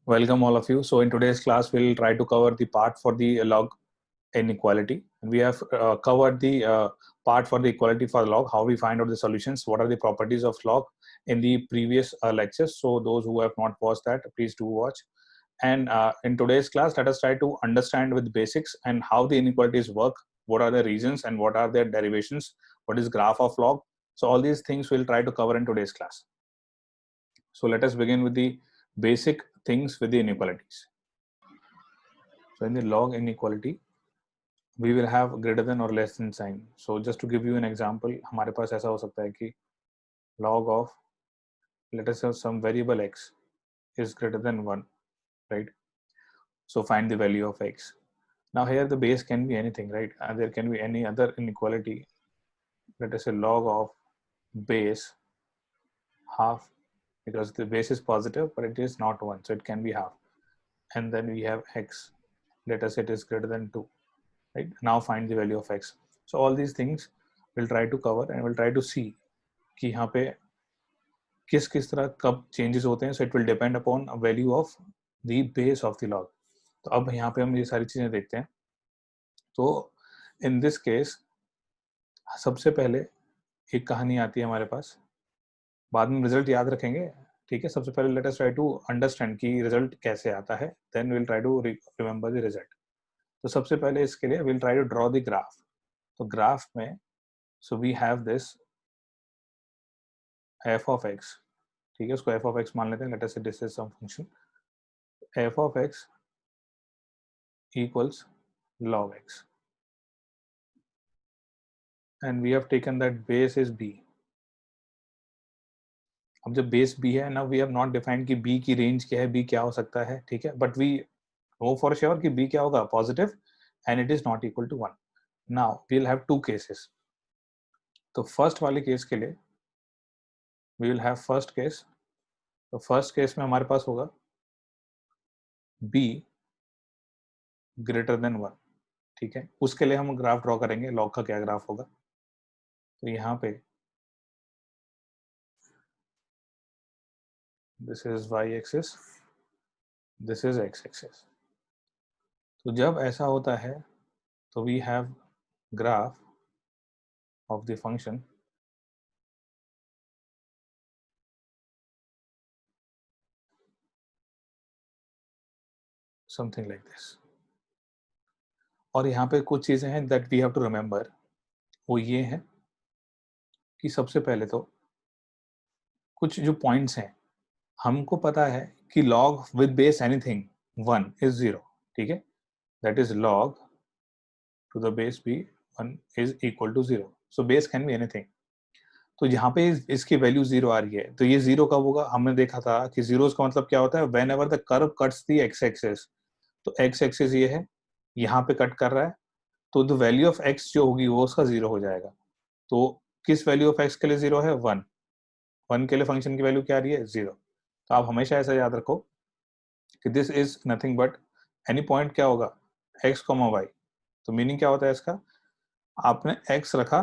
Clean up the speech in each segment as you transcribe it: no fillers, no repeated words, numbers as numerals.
Welcome all of you. So in today's class, we'll try to cover the part for the log inequality. We have covered the part for the equality for log, how we find out the solutions, what are the properties of log in the previous lectures. So those who have not watched that, please do watch. And in today's class, let us try to understand with basics and how the inequalities work, what are the reasons and what are their derivations, what is graph of log. So all these things we'll try to cover in today's class. So let us begin with the basic things with the inequalities. So in the log inequality, we will have greater than or less than sign. So just to give you an example, हमारे पास ऐसा हो सकता है कि log of, let us have some variable x is greater than 1, right? So find the value of x. Now here the base can be anything, right? There can be any other inequality. Let us say log of base half, because the base is positive, but it is not 1, so it can be half. And then we have x, let us say it is greater than 2, right? Now find the value of x. So all these things we'll try to cover and we'll try to see कि यहाँ पे किस तरह कब changes होते हैं. So it will depend upon a value of the base of the log. तो अब यहाँ पे हम ये सारी चीजें देखते हैं. तो in this case सबसे पहले एक कहानी आती है हमारे पास, बाद में रिजल्ट याद रखेंगे, ठीक है. सबसे पहले let us try to understand कि रिजल्ट कैसे आता है, then will try to remember the result. तो सबसे पहले इसके लिए will try to draw the graph. तो ग्राफ में so we have this f of x, ठीक है, उसको f of x मान लेते हैं. Let us say this is some function f of x equals log x and we have taken that base is b. अब जब base b है ना, वी हैव नॉट डिफाइंड कि b की range क्या है, b क्या हो सकता है, ठीक है, but we know for sure कि b क्या होगा, positive, and it is not equal to 1. Now we will have two cases. तो फर्स्ट वाले केस के लिए we will have first case. तो फर्स्ट केस में हमारे पास होगा b ग्रेटर देन 1, ठीक है. उसके लिए हम ग्राफ ड्रॉ करेंगे, लॉग का क्या ग्राफ होगा. तो यहाँ पे this is y axis, this is x axis. तो जब ऐसा होता है तो we have graph of the function something like this. और यहाँ पे कुछ चीजें हैं that we have to remember. वो ये है कि सबसे पहले तो कुछ जो पॉइंट्स हैं, हमको पता है कि log with base anything 1 is 0, ठीक है. That is log to the base b 1 is equal to 0. So base can be anything. तो यहाँ पे इसकी वैल्यू 0 आ रही है, तो ये 0 कब होगा. हमने देखा था कि zeros का मतलब क्या होता है, whenever the curve cuts the x axis. तो x axis ये है, यहाँ पे कट कर रहा है, तो द वैल्यू ऑफ x जो होगी वो उसका 0 हो जाएगा. तो किस वैल्यू ऑफ x के लिए 0 है, 1. 1 के लिए फंक्शन की वैल्यू क्या आ रही है, 0. तो आप हमेशा ऐसा याद रखो कि this is nothing but any point क्या होगा, x, y. तो मीनिंग क्या होता है इसका, आपने x रखा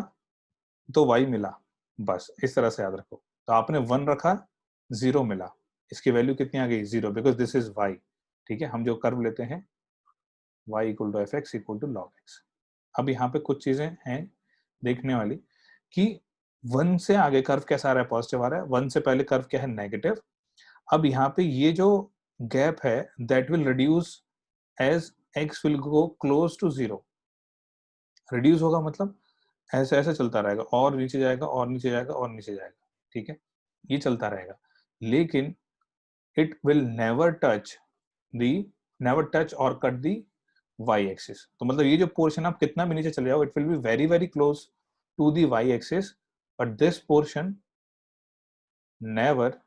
तो y मिला, बस इस तरह से याद रखो. तो आपने 1 रखा, 0 मिला, इसकी वैल्यू कितनी आ गई, 0, बिकॉज दिस इज y, ठीक है. हम जो कर्व लेते हैं y equal to fx equal to log x. अब यहाँ पे कुछ चीजें हैं देखने वाली कि 1 से आगे कर्व कैसा आ रहा है, पॉजिटिव आ रहा है. 1 से पहले कर्व क्या है, नेगेटिव. अब यहाँ पे ये जो गैप है that will reduce as x will go close to 0. Reduce होगा मतलब ऐसे ऐसे चलता रहेगा, और नीचे जाएगा और नीचे जाएगा और नीचे जाएगा, ठीक है, ये चलता रहेगा. लेकिन इट विल नेवर टच और कट दी y एक्सिस. तो मतलब ये जो पोर्शन आप कितना भी नीचे चले जाओ, it will be very very close to the y axis, but this portion never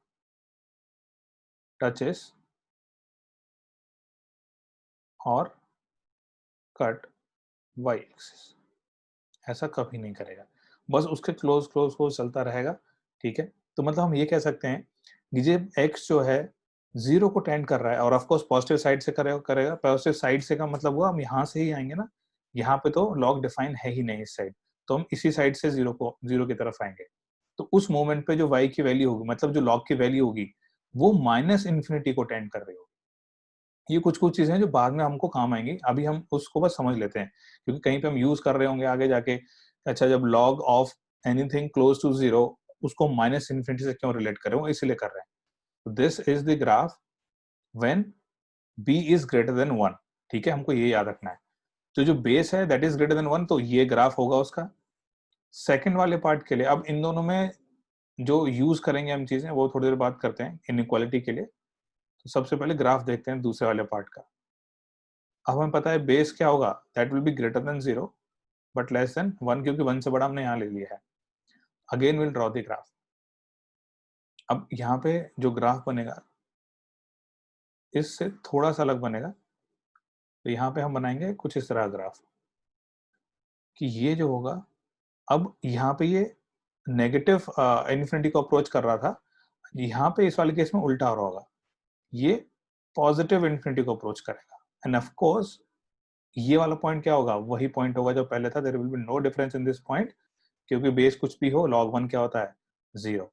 touches और कट y एक्सिस. ऐसा कभी नहीं करेगा, बस उसके क्लोज क्लोज क्लोज चलता रहेगा, ठीक है. तो मतलब हम ये कह सकते हैं कि जब x जो है 0 को टेंड कर रहा है, और ऑफ कोर्स पॉजिटिव साइड से करेगा. पॉजिटिव साइड से का मतलब हुआ हम यहाँ से ही आएंगे ना, यहाँ पे तो लॉग डिफाइन है ही नहीं इस साइड, तो हम इसी साइड से 0 की तरफ आएंगे. तो उस मोमेंट पे जो y की वैल्यू होगी, मतलब जो लॉग की वैल्यू होगी, वो माइनस इन्फिनिटी को टेंड कर रही होगी. ये कुछ कुछ चीजें हैं जो बाद में हमको काम आएंगी, अभी हम उसको बस समझ लेते हैं, क्योंकि कहीं पे हम यूज कर रहे होंगे आगे जाके। अच्छा, जब log of anything close to zero, उसको माइनस इन्फिनिटी से क्यों रिलेट कर रहे हो, इसलिए कर रहे हैं। This is the graph when b is greater then 1। ठीक है, हमको ये याद रखना है। तो जो बेस है दैट इज ग्रेटर देन 1, तो ये ग्राफ होगा उसका। सेकंड वाले पार्ट के लिए अब इन दोनों में जो यूज करेंगे हम चीजें, वो थोड़ी देर बात करते हैं इनइक्वालिटी के लिए। तो सबसे पहले ग्राफ देखते हैं दूसरे वाले पार्ट का। अब हमें पता है बेस क्या होगा, that will be greater than 0 but less than 1, क्योंकि 1 से बड़ा हमने यहाँ ले लिया है। Again will draw the graph. अब यहाँ पे जो ग्राफ बनेगा इससे थोड़ा सा अलग बनेगा। तो यहाँ पे हम बनाएंगे कुछ इस तरह ग्राफ कि ये जो होगा, अब यहाँ पे ये नेगेटिव इन्फिनिटी को अप्रोच कर रहा था, यहाँ पे इस वाले केस में उल्टा हो रहा होगा, ये पॉजिटिव इन्फिनिटी को अप्रोच करेगा। एंड ऑफ कोर्स ये वाला पॉइंट क्या होगा, वही पॉइंट होगा जो पहले था। There will be no difference in this point, क्योंकि बेस कुछ भी हो log 1 क्या होता है, 0।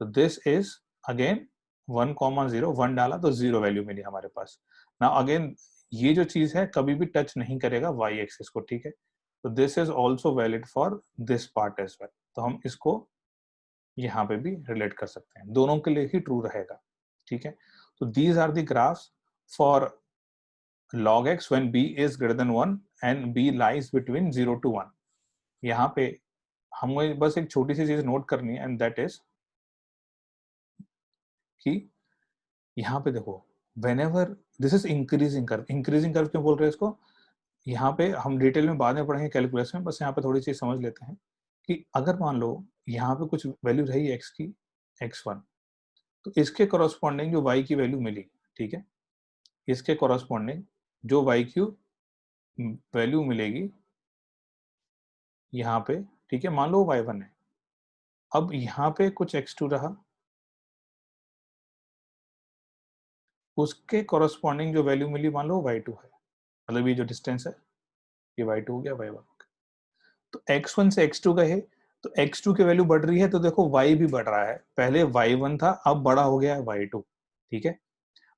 सो दिस इज अगेन 1,0, 1 डाला तो 0 वैल्यू मिली हमारे पास। नाउ अगेन ये जो चीज है कभी भी टच नहीं करेगा y एक्सिस को, ठीक है। तो this is also valid for this part as well. तो हम इसको यहाँ पे भी रिलेट कर सकते हैं, दोनों के लिए ही ट्रू रहेगा, ठीक है। तो these are the graphs for log x when b is greater than 1 and b lies between 0 to 1। यहाँ पे हमें बस एक छोटी सी चीज नोट करनी है, एंड दैट इज कि यहाँ पे देखो whenever this is increasing curve. Increasing curve क्यों बोल रहे हैं इसको, यहाँ पे हम डिटेल में बाद में पढ़ेंगे कैलकुलस में, बस यहाँ पे थोड़ी चीज समझ लेते हैं कि अगर मान लो यहाँ पे कुछ वैल्यू रही x की, x1, तो इसके कॉरस्पॉन्डिंग जो y की वैल्यू मिली, ठीक है, इसके कॉरस्पॉन्डिंग जो y की वैल्यू मिलेगी यहाँ पे, ठीक है, मान लो y1 है। अब यहाँ पे कुछ x2 रहा, उसके कॉरस्पॉन्डिंग जो वैल्यू मिली मान लो y2 है, मतलब ये जो डिस्टेंस है ये y2 हो गया, y1 हो गया। तो x1 से x2 गए, तो x2 की वैल्यू बढ़ रही है, तो देखो y भी बढ़ रहा है। पहले y1 था, अब बड़ा हो गया है y2, ठीक है।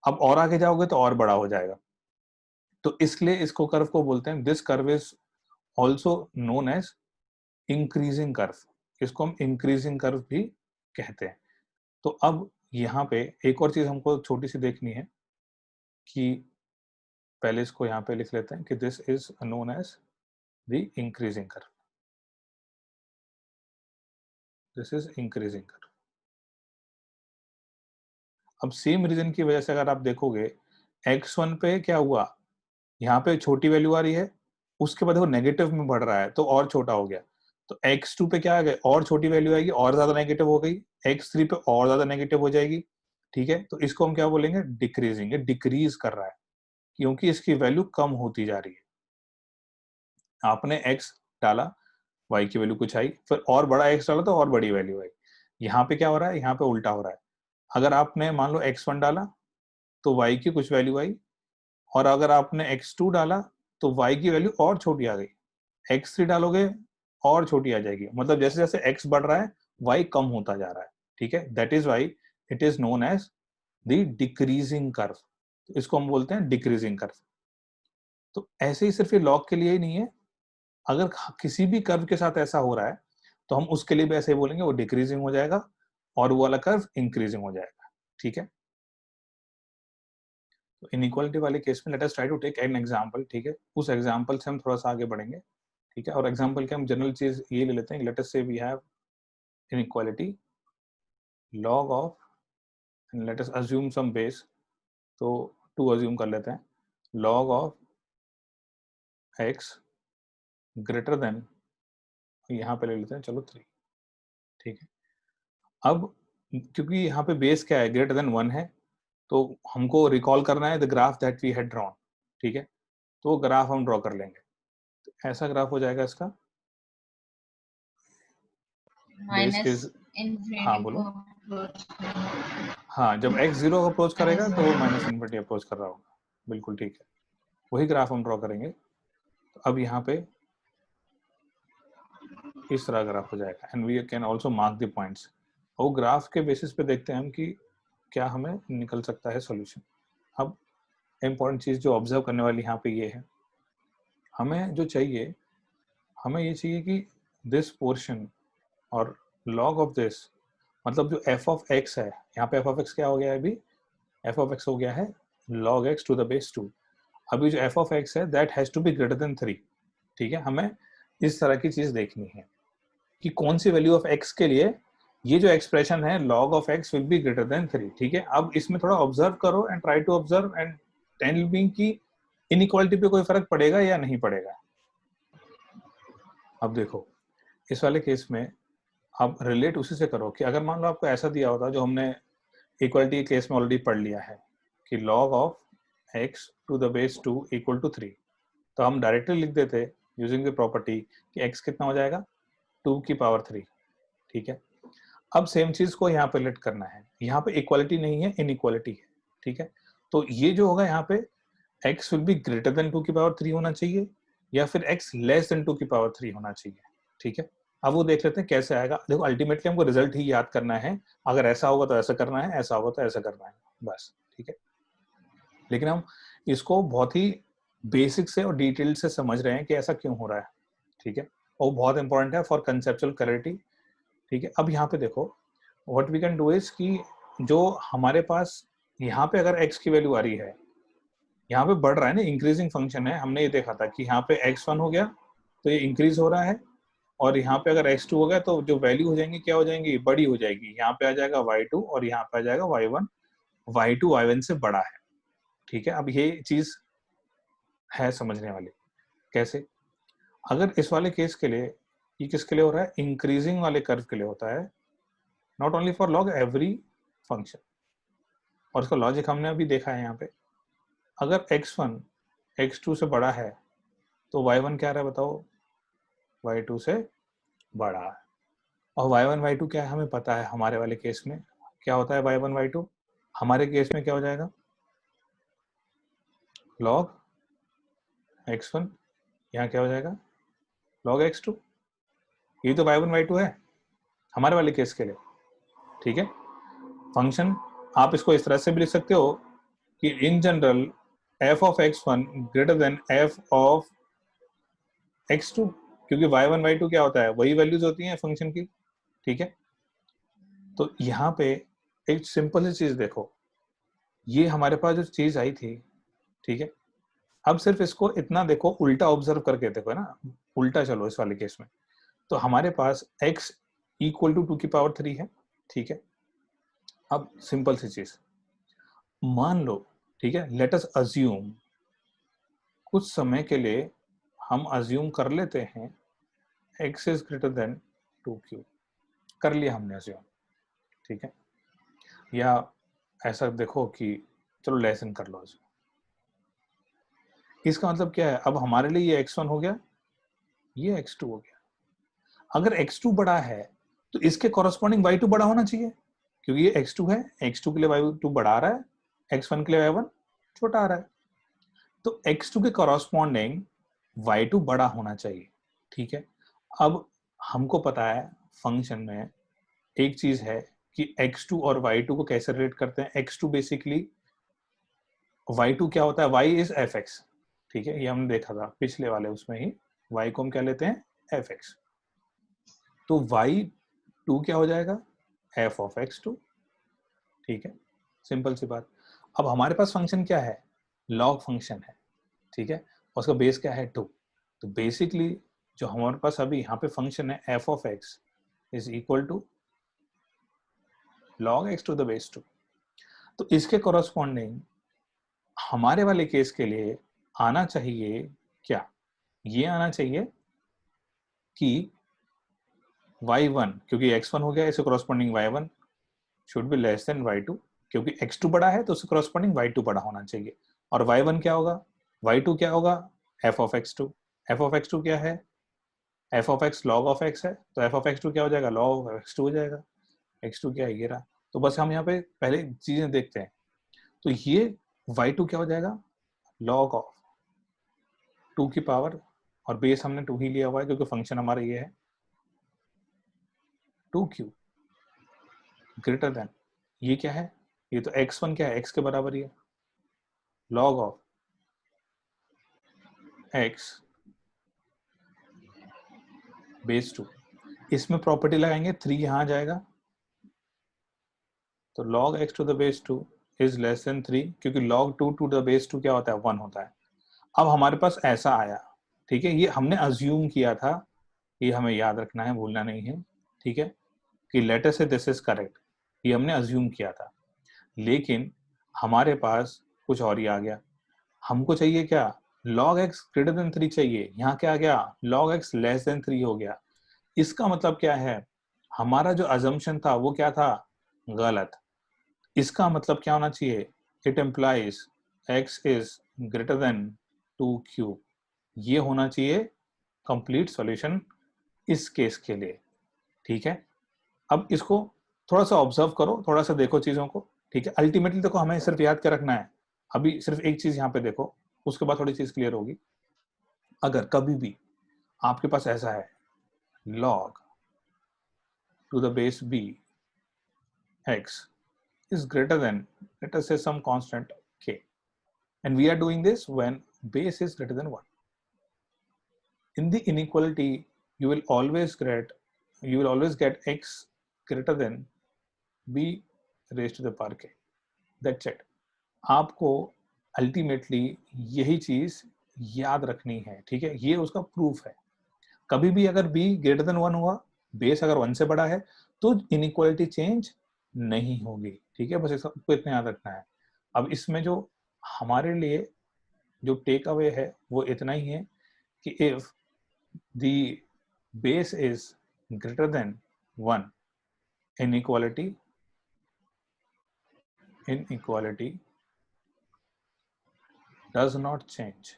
अब और आगे जाओगे तो और बड़ा हो जाएगा। तो इसलिए इसको कर्व को बोलते हैं, this curve is also known as increasing curve. इसको हम इंक्रीजिंग कर्व भी कहते हैं। तो अब यहाँ पे एक और चीज हमको छोटी सी देखनी है कि पहले इसको यहाँ पे लिख लेते हैं कि this is known as the increasing curve. This is increasing curve. अब सेम रीजन की वजह से अगर आप देखोगे x1 पे क्या हुआ, यहाँ पे छोटी वैल्यू आ रही है, उसके बाद वो नेगेटिव में बढ़ रहा है तो और छोटा हो गया। तो x2 पे क्या आ गया, और छोटी वैल्यू आएगी, और ज्यादा नेगेटिव हो गई। x3 पे और ज्यादा नेगेटिव हो जाएगी, ठीक है। तो इसको हम क्या बोलेंगे, डिक्रीजिंग। डिक्रीज कर रहा है क्योंकि इसकी वैल्यू कम होती जा रही है। आपने x डाला, y की वैल्यू कुछ आई, फिर और बड़ा x डाला तो और बड़ी वैल्यू आई। यहाँ पे क्या हो रहा है, यहाँ पे उल्टा हो रहा है। अगर आपने मान लो x1 डाला तो y की कुछ वैल्यू आई, और अगर आपने x2 डाला तो y की वैल्यू और छोटी आ गई। x3 डालोगे और छोटी आ जाएगी। मतलब जैसे जैसे x बढ़ रहा है y कम होता जा रहा है, ठीक है। That is why it is known as the decreasing curve. तो इसको हम बोलते हैं डिक्रीजिंग कर्व। तो ऐसे ही सिर्फ ये लॉग के लिए ही नहीं है, अगर किसी भी कर्व के साथ ऐसा हो रहा है तो हम उसके लिए भी ऐसे ही बोलेंगे, वो डिक्रीजिंग हो जाएगा और वो वाला कर्व इंक्रीजिंग हो जाएगा, ठीक है। तो इनइक्वालिटी वाले केस में let us try to take an example, ठीक है। उस एग्जांपल से हम थोड़ा सा आगे बढ़ेंगे, ठीक है। और एग्जांपल के हम जनरल चीज ये ले लेते हैं, let us say we have inequality log of, and let us assume some base. तो 2 अज्यूम कर लेते हैं, log of x greater than, यहाँ पे ले लेते हैं चलो 3, ठीक है। अब क्योंकि यहाँ पे बेस क्या है, ग्रेटर देन 1 है, तो हमको रिकॉल करना है the graph that we had drawn, ठीक है। तो वो ग्राफ हम ड्रॉ कर लेंगे। तो ऐसा ग्राफ हो जाएगा इसका, बेस माइनस इज, हाँ इन्फिनिटी बोलो। को approach करना। हाँ, जब x 0 अप्रोच करेगा माइनस तो वो माइनस इन्फिनिटी अप्रोच कर रहा होगा, बिल्कुल ठीक है। वही ग्राफ हम ड्रॉ करेंगे। तो अब यहाँ पे इस तरह ग्राफ हो जाएगा, and we can also mark the points. और ग्राफ के बेसिस पे देखते हैं हम कि क्या हमें निकल सकता है सॉल्यूशन। अब इंपॉर्टेंट चीज जो ऑब्जर्व करने वाली यहाँ पे ये है, हमें जो चाहिए, हमें ये चाहिए कि दिस पोर्शन और log ऑफ दिस, मतलब जो f ऑफ x है, यहाँ पे f ऑफ x क्या हो गया है अभी, f ऑफ x हो गया है log x to the base 2। अभी जो f ऑफ x है that has to be greater than 3। ठीक है, हमें इस तरह की चीज देखनी है कि कौन सी वैल्यू ऑफ x के लिए ये जो एक्सप्रेशन है log of x will be greater than 3। ठीक है, अब इसमें थोड़ा ऑब्जर्व करो and try to observe and tell me कि इनइक्वालिटी पे कोई फर्क पड़ेगा या नहीं पड़ेगा। अब देखो इस वाले केस में आप रिलेट उसी से करो कि अगर मान लो आपको ऐसा दिया होता जो हमने इक्वलिटी के केस में ऑलरेडी पढ़ लिया है कि log of x to the base 2 equal to 3, तो हम डायरेक्टली लिख देते यूजिंग द प्रॉपर्टी कि x कितना हो जाएगा 2 की पावर 3। ठीक है, अब सेम चीज को यहाँ पे लेट करना है, यहाँ पे इक्वालिटी नहीं है इनइक्वालिटी है। ठीक है, तो ये जो होगा यहाँ पे x will be greater than 2 की पावर 3 होना चाहिए या फिर x लेस देन 2 की पावर 3 होना चाहिए। ठीक है, अब वो देख लेते हैं कैसे आएगा। देखो अल्टीमेटली हमको रिजल्ट ही याद करना है, अगर ऐसा होगा तो ऐसा करना है, ऐसा होगा तो ऐसा करना है, बस। ठीक है, लेकिन हम इसको बहुत ही बेसिक से और डिटेल से समझ रहे हैं कि ऐसा क्यों हो रहा है। ठीक है, और बहुत इंपॉर्टेंट है फॉर कंसेप्चुअल क्लैरिटी। ठीक है, अब यहाँ पे देखो what we can do is कि जो हमारे पास यहाँ पे अगर x की वैल्यू आ रही है, यहाँ पे बढ़ रहा है ना, इंक्रीजिंग फंक्शन है, हमने ये देखा था कि यहाँ पे x1 हो गया तो ये इंक्रीज हो रहा है, और यहाँ पे अगर x2 हो गया तो जो वैल्यू हो जाएंगी क्या हो जाएंगी, बड़ी हो जाएगी। यहाँ पे आ जाएगा y2 और यहाँ पे आ जाएगा y1, y2 y1 से बड़ा है। ठीक है, अब ये चीज है समझने वाली। कैसे, अगर इस वाले केस के लिए, ये किसके लिए हो रहा है, इंक्रीजिंग वाले कर्व के लिए होता है, not only for log every function. और इसका लॉजिक हमने अभी देखा है यहाँ पे, अगर x1 x2 से बड़ा है तो y1 क्या रहा है बताओ, y2 से बड़ा है। और y1 y2 क्या है हमें पता है, हमारे वाले केस में क्या होता है y1 y2, हमारे केस में क्या हो जाएगा log x1, यहाँ क्या हो जाएगा log x2। ये तो y1 y2 है हमारे वाले केस के लिए। ठीक है, फंक्शन आप इसको इस तरह से भी लिख सकते हो कि in general f of x1 greater then f of x2, क्योंकि y1 y2 क्या होता है, वही वैल्यूज होती हैं फंक्शन की। ठीक है, तो यहाँ पे एक सिंपल सी चीज देखो, ये हमारे पास जो चीज आई थी, ठीक है, अब सिर्फ इसको इतना देखो, उल्टा ऑब्जर्व करके देखो ना, उल्टा चलो इस वाले केस में, तो हमारे पास x इक्वल टू 2 की पावर 3 है। ठीक है, अब सिंपल सी चीज मान लो, ठीक है, लेट अस अज्यूम, कुछ समय के लिए हम अज्यूम कर लेते हैं x is greater then 2q, कर लिया हमने अज्यूम। ठीक है, या ऐसा देखो कि चलो लेसन कर लो अज्यूम। इसका मतलब क्या है, अब हमारे लिए ये x1 हो गया, ये x2 हो गया। अगर x2 बड़ा है तो इसके कॉरस्पॉन्डिंग y2 बड़ा होना चाहिए, क्योंकि ये x2 है, x2 के लिए y2 बड़ा आ रहा है, x1 के लिए y1 छोटा आ रहा है, तो x2 के कॉरस्पॉन्डिंग y2 बड़ा होना चाहिए। ठीक है, अब हमको पता है फंक्शन में एक चीज है कि x2 और y2 को कैसे रिलेट करते हैं। x2 बेसिकली, y2 क्या होता है, y इज fx। ठीक है, ये हमने देखा था पिछले वाले उसमें ही, y को हम क्या लेते हैं fx, तो y2 क्या हो जाएगा f ऑफ x2। ठीक है, सिंपल सी बात। अब हमारे पास फंक्शन क्या है, लॉग फंक्शन है। ठीक है, और उसका बेस क्या है 2, तो बेसिकली जो हमारे पास अभी यहाँ पे फंक्शन है f of x is equal to log x to the base 2। तो इसके कॉरस्पॉन्डिंग हमारे वाले केस के लिए आना चाहिए क्या, ये आना चाहिए कि y1, क्योंकि x1 हो गया, इसके corresponding y1 should be less then y2, क्योंकि x2 बड़ा है तो उसके कॉरस्पॉन्डिंग y2 बड़ा होना चाहिए। और y1 क्या होगा, y2 क्या होगा f of x2। f of x2 क्या है, f of x log of x है, तो f ऑफ x2 क्या हो जाएगा log ऑफ x2 हो जाएगा। x2 क्या है ये रहा, तो बस हम यहाँ पे पहले चीजें देखते हैं, तो ये y2 क्या हो जाएगा log ऑफ 2 की पावर, और बेस हमने 2 ही लिया हुआ है क्योंकि फंक्शन हमारा ये है 2q ग्रेटर देन, ये क्या है, ये तो x1 क्या है x के बराबर ही है, log of x बेस 2, इसमें प्रॉपर्टी लगाएंगे 3 यहां जाएगा, तो log x to the base 2 is less than 3, क्योंकि log 2 to the base 2 क्या होता है, 1 होता है। अब हमारे पास ऐसा आया, ठीक है, ये हमने अज्यूम किया था, ये हमें याद रखना है, भूलना नहीं है, ठीक है, कि लेटर से दिस इज करेक्ट, ये हमने अज्यूम किया था। लेकिन हमारे पास कुछ और ही आ गया, हमको चाहिए क्या, log x greater than 3 चाहिए, यहाँ क्या आ गया, log x less than 3 हो गया। इसका मतलब क्या है, हमारा जो अजम्पशन था वो क्या था, गलत। इसका मतलब क्या होना चाहिए, it implies x is greater than 2 cube, ये होना चाहिए कंप्लीट सॉल्यूशन इस केस के लिए, ठीक है। अब इसको थोड़ा सा ऑब्जर्व करो, थोड़ा सा देखो चीजों को, ठीक है। अल्टीमेटली देखो हमें सिर्फ याद क्या रखना है, अभी सिर्फ एक चीज यहाँ पे देखो, उसके बाद थोड़ी चीज क्लियर होगी। अगर कभी भी आपके पास ऐसा है log to the base b x is greater than, let us say, some constant k, and we are doing this when base is greater than 1. In the inequality you will always get x greater than b raised to the power k. That's it. आपको ultimately यही चीज याद रखनी है, ठीक है, ये उसका प्रूफ है। कभी भी अगर b ग्रेटर देन 1 हुआ, बेस अगर 1 से बड़ा है, तो इनइक्वालिटी चेंज नहीं होगी, ठीक है, बस इसको इतना याद रखना है। अब इसमें जो हमारे लिए जो टेक अवे है वो इतना ही है कि if the base is greater then 1, inequality does not change,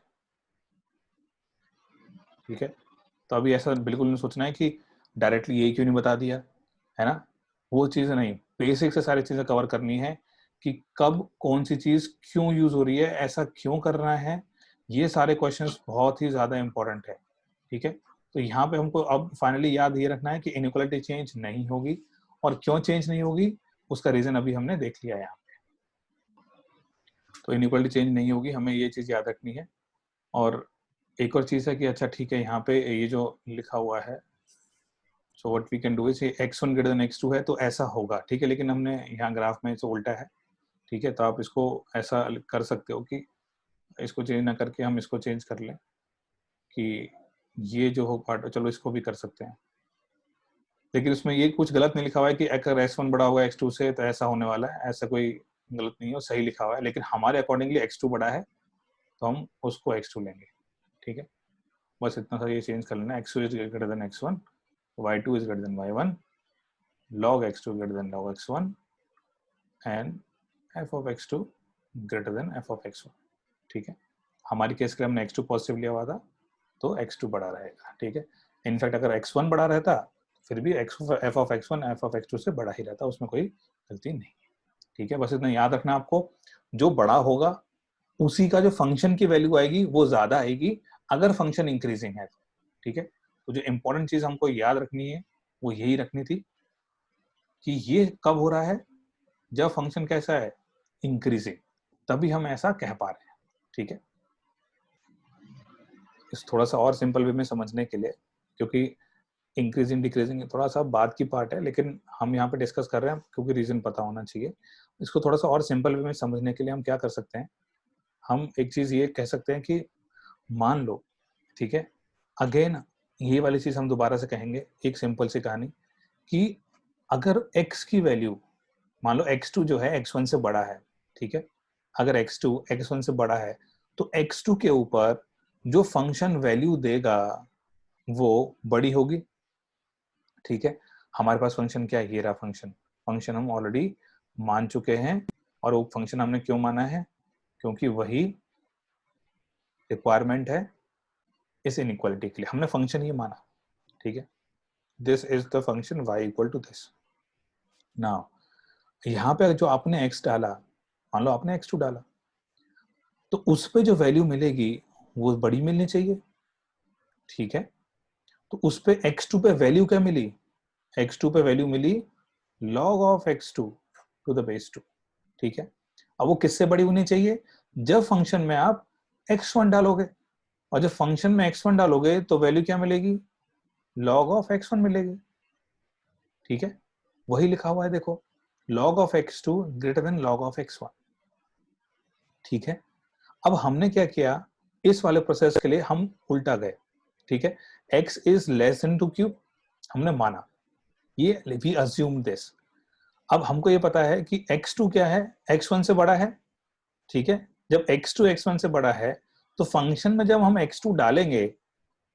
ठीक है। तो अभी ऐसा बिल्कुल नहीं सोचना है कि डायरेक्टली यही क्यों नहीं बता दिया, है ना, वो चीज नहीं, बेसिक से सारी चीजें कवर करनी है कि कब कौन सी चीज क्यों यूज हो रही है, ऐसा क्यों करना है, ये सारे क्वेश्चंस बहुत ही ज्यादा इंपॉर्टेंट है, ठीक है। तो यहाँ पे हमको अब फाइनली याद ये रखना है कि इनइक्वालिटी चेंज नहीं होगी, और क्यों चेंज नहीं होगी उसका रीजन अभी हमने देख लिया यहाँ पे। तो इनइक्वालिटी चेंज नहीं होगी, हमें ये चीज याद रखनी है। और एक और चीज है कि अच्छा ठीक है, यहाँ पे ये जो लिखा हुआ है, so what we can do is x1 greater than x2 है तो ऐसा होगा, ठीक है, लेकिन हमने यहाँ ग्राफ में इसे उल्टा है, ठीक है। तो आप इसको ऐसा कर सकते हो कि इसको चेंज ना करके हम इसको चेंज कर लें कि ये जो हो पार्ट, चलो इसको भी कर सकते हैं, लेकिन उसमें ये कुछ गलत नहीं लिखा हुआ है कि अगर x1 बड़ा होगा x2 से तो ऐसा होने वाला है, ऐसा कोई गलत नहीं है, सही लिखा हुआ है, लेकिन हमारे अकॉर्डिंगली x2 बड़ा है तो हम उसको x2 लेंगे, ठीक है। बस इतना सा ये चेंज कर लेना, x2 is greater than x1, y2 is greater than y1, log x2 greater than log x1, and f of x2 greater than f of x1, ठीक है। हमारी केस के हमने x2 पॉजिटिव लिया हुआ था तो x2 बड़ा रहेगा, ठीक है। इनफैक्ट अगर x1 बड़ा रहता फिर भी f of x1 f of x2 से बड़ा ही रहता, उसमें कोई गलती नहीं, ठीक है। बस इतना याद रखना आपको, जो बड़ा होगा उसी का जो फंक्शन की वैल्यू आएगी वो ज्यादा आएगी अगर फंक्शन इंक्रीजिंग है, ठीक है। तो जो इंपॉर्टेंट चीज हमको याद रखनी है वो यही रखनी थी कि ये कब हो रहा है, जब फंक्शन कैसा है, इंक्रीजिंग, तभी हम ऐसा कह पा रहे हैं, ठीक है। इस थोड़ा सा और सिंपल वे में समझने के लिए, क्योंकि इंक्रीजिंग डिक्रीजिंग थोड़ा सा बाद की पार्ट है, लेकिन हम यहाँ पे डिस्कस कर रहे हैं क्योंकि रीजन पता होना चाहिए। इसको थोड़ा सा और सिंपल वे में समझने के लिए हम क्या कर सकते हैं, हम एक चीज ये कह सकते हैं कि मान लो, ठीक है, अगेन ये वाली चीज हम दोबारा से कहेंगे, एक सिंपल सी कहानी कि अगर x की वैल्यू, मान लो x2 जो है x1 से बड़ा है, ठीक है, अगर x2 x1 से बड़ा है तो x2 के ऊपर जो फंक्शन वैल्यू देगा वो बड़ी होगी, ठीक है। हमारे पास फंक्शन क्या है, ये रहा फंक्शन हम ऑलरेडी मान चुके हैं, और वो फंक्शन हमने क्यों माना है, क्योंकि वही रिक्वायरमेंट है इस इनइक्वालिटी के लिए, हमने फंक्शन ये माना, ठीक है। This is the function y equal to this. Now यहाँ पे जो आपने x डाला, मान लो आपने x2 डाला, तो उस पे जो वैल्यू मिलेगी वो बड़ी मिलनी चाहिए, ठीक है। तो उस पे x2 पे वैल्यू क्या मिली, x2 पे वैल्यू मिली log of x2 to the base 2, ठीक है। अब वो किससे बड़ी होनी चाहिए, जब फंक्शन में आप x1 डालोगे, और जब फंक्शन में x1 डालोगे तो वैल्यू क्या मिलेगी, log ऑफ x1 मिलेगी। ठीक है, वही लिखा हुआ है देखो, log of x2 greater than log of x1। ठीक है, अब हमने क्या किया, इस वाले प्रोसेस के लिए हम उल्टा गए। ठीक है, x is less than 2 cube हमने माना, ये वी अज्यूम दिस। अब हमको ये पता है कि x2 क्या है, x1 से बड़ा है। ठीक है, जब x2 x1 से बड़ा है तो फंक्शन में जब हम x2 डालेंगे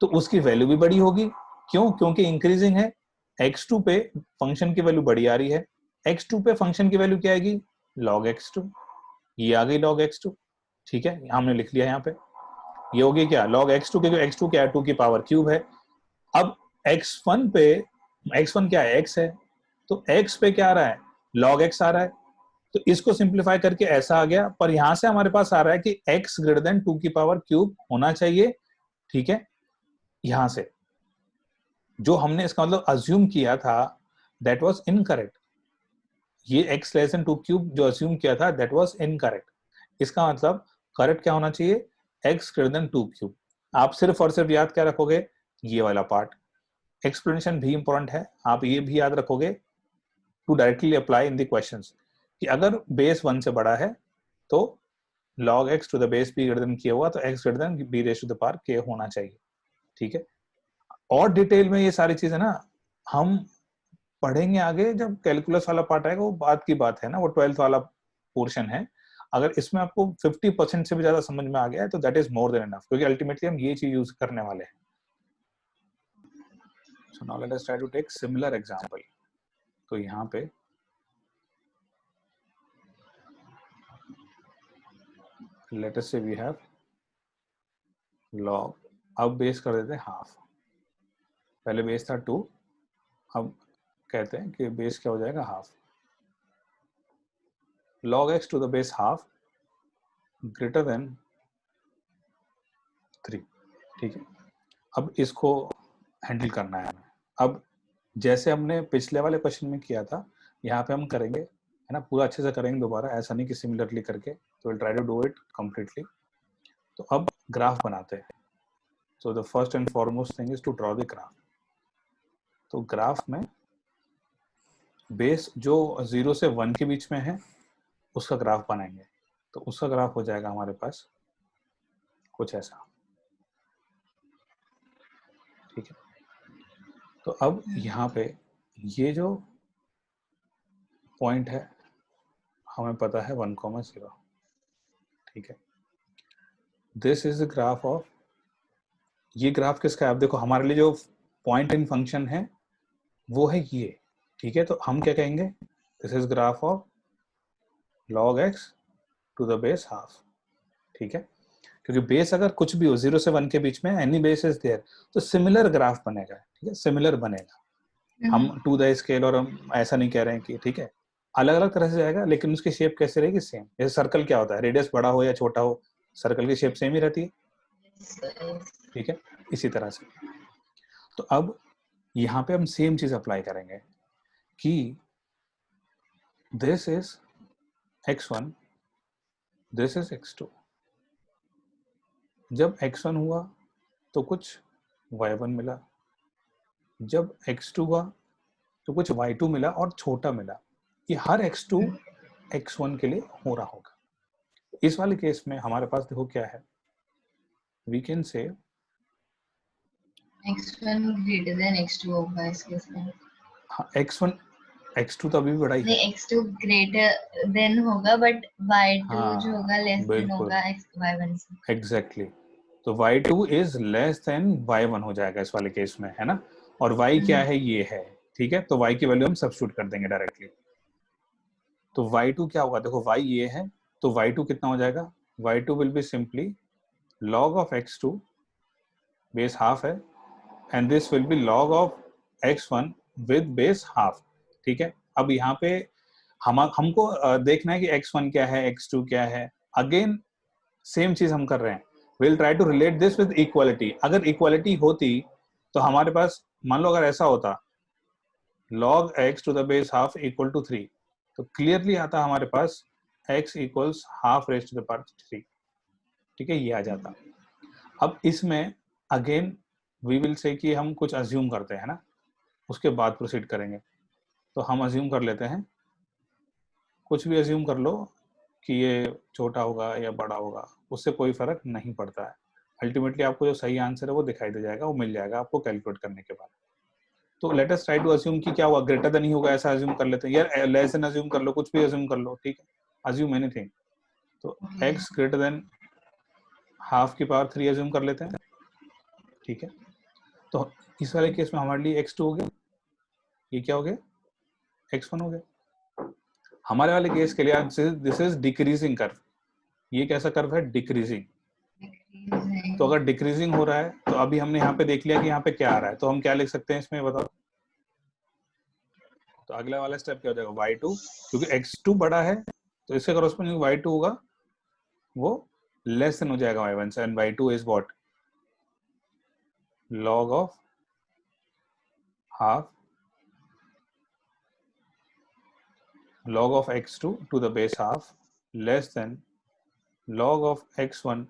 तो उसकी वैल्यू भी बड़ी होगी। क्यों, क्योंकि इंक्रीजिंग है, x2 पे फंक्शन की वैल्यू बड़ी आ रही है, x2 पे फंक्शन की वैल्यू क्या आएगी, log x2, ये आ गई log x2। ठीक है, हमने लिख लिया यहाँ पे, ये होगी क्या, log x2, क्योंकि x2 क्या है, 2 की पावर क्यूब है। अब x1 पे, x1 क्या है, x है, तो x पे क्या आ रहा है, log x आ रहा है, तो इसको सिंप्लीफाई करके ऐसा आ गया। पर यहां से हमारे पास आ रहा है कि x ग्रेटर देन 2 की पावर क्यूब होना चाहिए। ठीक है, यहां से जो हमने इसका मतलब अज्यूम किया था दैट वाज इनकरेक्ट, ये x लेस देन 2 क्यूब जो अज्यूम किया था दैट वाज इनकरेक्ट। इसका मतलब करेक्ट क्या होना चाहिए, x ग्रेटर देन 2 क्यूब। आप सिर्फ और सिर्फ याद क्या रखोगे, ये वाला पार्ट, एक्सप्लेनेशन भी इंपॉर्टेंट है, आप ये भी याद रखोगे to directly apply in the questions, कि अगर बेस 1 से बड़ा है तो log x to the base b greater than k हुआ तो x greater than b raise to the power k होना चाहिए। ठीक है, और डिटेल में ये सारी चीजें ना हम पढ़ेंगे आगे, जब कैलकुलस वाला पार्ट आएगा वो बात की बात है ना, वो 12th वाला पोर्शन है। अगर इसमें आपको 50% से भी ज्यादा समझ में आ गया है तो that is more than enough, क्योंकि अल्टीमेटली हम ये चीज यूज करने वाले हैं। So now let us try to take similar example. तो यहाँ पे let us say we have log, अब बेस कर देते हैं हाफ, पहले बेस था 2, अब कहते हैं कि बेस क्या हो जाएगा, half. log x to the base half greater than 3। ठीक है, अब इसको हैंडल करना है हमें। अब जैसे हमने पिछले वाले क्वेश्चन में किया था, यहाँ पे हम करेंगे, है ना, पूरा अच्छे से करेंगे दोबारा, ऐसा नहीं कि सिमिलरली करके, तो will try to do it completely. तो अब ग्राफ बनाते हैं। So the first and foremost thing is to draw the graph. तो ग्राफ में बेस जो 0 से 1 के बीच में है उसका ग्राफ बनाएंगे। तो उसका ग्राफ हो जाएगा हमारे पास कुछ ऐसा। ठीक है, तो अब यहाँ पे ये जो पॉइंट है हमें पता है 1,0। ठीक है, this is the graph of, ये ग्राफ किसका है, आप देखो हमारे लिए जो पॉइंट इन फंक्शन है वो है ये। ठीक है, तो हम क्या कहेंगे, this is graph of log x to the base half. ठीक है, क्योंकि बेस अगर कुछ भी हो 0 से 1 के बीच में, एनी बेस इज देयर, तो सिमिलर ग्राफ बनेगा। ठीक है, सिमिलर बनेगा, हम टू द स्केल, और हम ऐसा नहीं कह रहे हैं कि, ठीक है, अलग अलग तरह से जाएगा, लेकिन उसकी शेप कैसे रहेगी, सेम। जैसे सर्कल क्या होता है, रेडियस बड़ा हो या छोटा हो, सर्कल की शेप सेम ही रहती है। ठीक है, इसी तरह से। तो अब यहाँ पे हम सेम चीज अप्लाई करेंगे कि this is x1, this is x2। जब x1 हुआ तो कुछ y1 मिला, जब x2 हुआ तो कुछ y2 मिला और छोटा मिला। ये हर x2 x1 के लिए हो रहा होगा। इस वाले केस में हमारे पास देखो क्या है, वी कैन से x1 greater than x2 होगा इस केस में। हाँ, x1 x2 तो अभी भी बड़ा ही है, नहीं, x2 greater than होगा, बट y2 जो हाँ होगा less than बिल्कुल, होगा y1 से। एग्जैक्टली। तो y2 is less than y1 हो जाएगा इस वाले केस में, है ना, और y क्या है, ये है। ठीक है, तो y की वैल्यू हम सब्स्टिट्यूट कर देंगे डायरेक्टली। तो y2 क्या होगा, देखो y ये है, तो y2 कितना हो जाएगा, y2 will be simply log of x2, base half है, and this will be log of x1 with base half. ठीक है, अब यहाँ पे हमको देखना है कि x1 क्या है, x2 क्या है। अगेन सेम चीज हम कर रहे हैं, will try to relate this with equality. अगर इक्वालिटी होती तो हमारे पास, मान लो अगर ऐसा होता log x to the base half equal to 3, तो क्लियरली आता हमारे पास x equals half raise to the power 3, ठीक है, ये आ जाता। अब इसमें अगेन वी विल से कि हम कुछ अज्यूम करते हैं ना, उसके बाद प्रोसीड करेंगे। तो हम अज्यूम कर लेते हैं, कुछ भी अज्यूम कर लो कि ये छोटा होगा या बड़ा होगा, उससे कोई फर्क नहीं पड़ता है। अल्टीमेटली आपको जो सही आंसर है वो दिखाई दे जाएगा, वो मिल जाएगा आपको कैलकुलेट करने के बाद। तो let us try to assume कि क्या हुआ, ग्रेटर देन ही होगा, ऐसा अज्यूम कर लेते हैं। यार लेस देन अज्यूम कर लो, कुछ भी अज्यूम कर लो, ठीक है, अज्यूम एनीथिंग। तो x ग्रेटर देन हाफ की पावर 3 अज्यूम कर लेते हैं, ठीक है। तो इस वाले केस में हमारे लिए x2 हो गया, ये क्या हो गया, x1 हो गया। हमारे वाले केस के लिए दिस इज डिक्रीजिंग कर्व, ये कैसा कर्व है, डिक्रीजिंग। तो अगर डिक्रीजिंग हो रहा है तो अभी हमने यहाँ पे देख लिया कि यहाँ पे क्या आ रहा है, तो हम क्या लिख सकते हैं इसमें, बताओ। तो अगला वाला स्टेप क्या हो जाएगा, y2, क्योंकि x2 बड़ा है तो इसके कॉरस्पॉन्डिंग y2 होगा, वो लेस देन हो जाएगा y1 से, and y2 is what, log of half log of x2 to the base half less than log of x1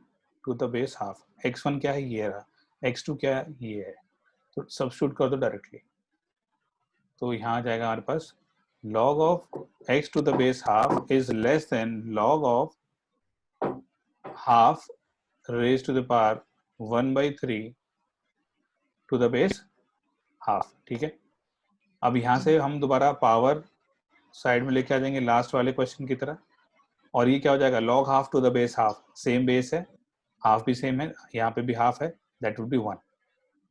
to the base half। x1 क्या है, ये रहा, x2 क्या है, ये है। तो सब्स्टिट्यूट कर दो डायरेक्टली, तो यहाँ आ जाएगा हमारे पास log of x to the base half is less than log of half raised to the power 1/3 to the base half, ठीक है। अब यहाँ से हम दोबारा पावर साइड में लेके आ जाएंगे लास्ट वाले क्वेश्चन की तरह, और ये क्या हो जाएगा, log half to the base half, same base है, हाफ भी सेम है, यहाँ पे भी हाफ है, दैट वुड बी 1।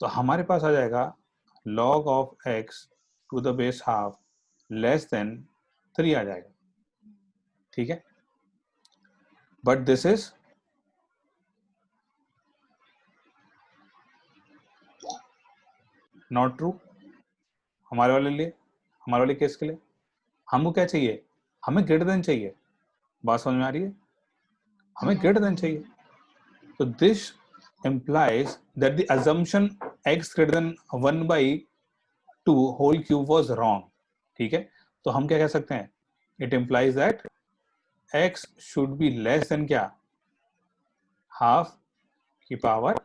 तो हमारे पास आ जाएगा log of x to the base half less than 3 आ जाएगा, ठीक है। But this is not true हमारे वाले लिए, हमारे वाले केस के लिए। हमको क्या चाहिए, हमें ग्रेटर देन चाहिए, बात समझ में आ रही है, हमें ग्रेटर देन चाहिए। तो this implies that the assumption x greater than 1/2 whole cube was wrong, ठीक है। तो हम क्या कह सकते हैं, it implies that x should be less than क्या, हाफ की पावर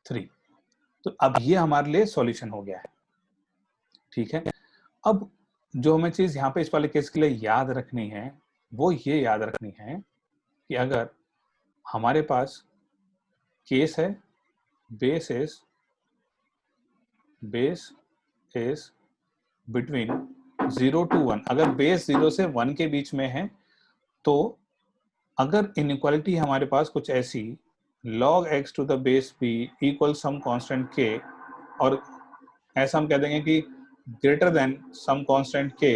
3। तो अब ये हमारे लिए सॉल्यूशन हो गया है, ठीक है। अब जो हमें चीज यहाँ पे इस वाले केस के लिए याद रखनी है, वो ये याद रखनी है कि अगर हमारे पास केस है बेस इज बिटवीन 0 to 1, अगर बेस 0 से 1 के बीच में है, तो अगर इनइक्वालिटी हमारे पास कुछ ऐसी log x to the base b equal some constant k, और ऐसा हम कह देंगे कि greater than some constant k,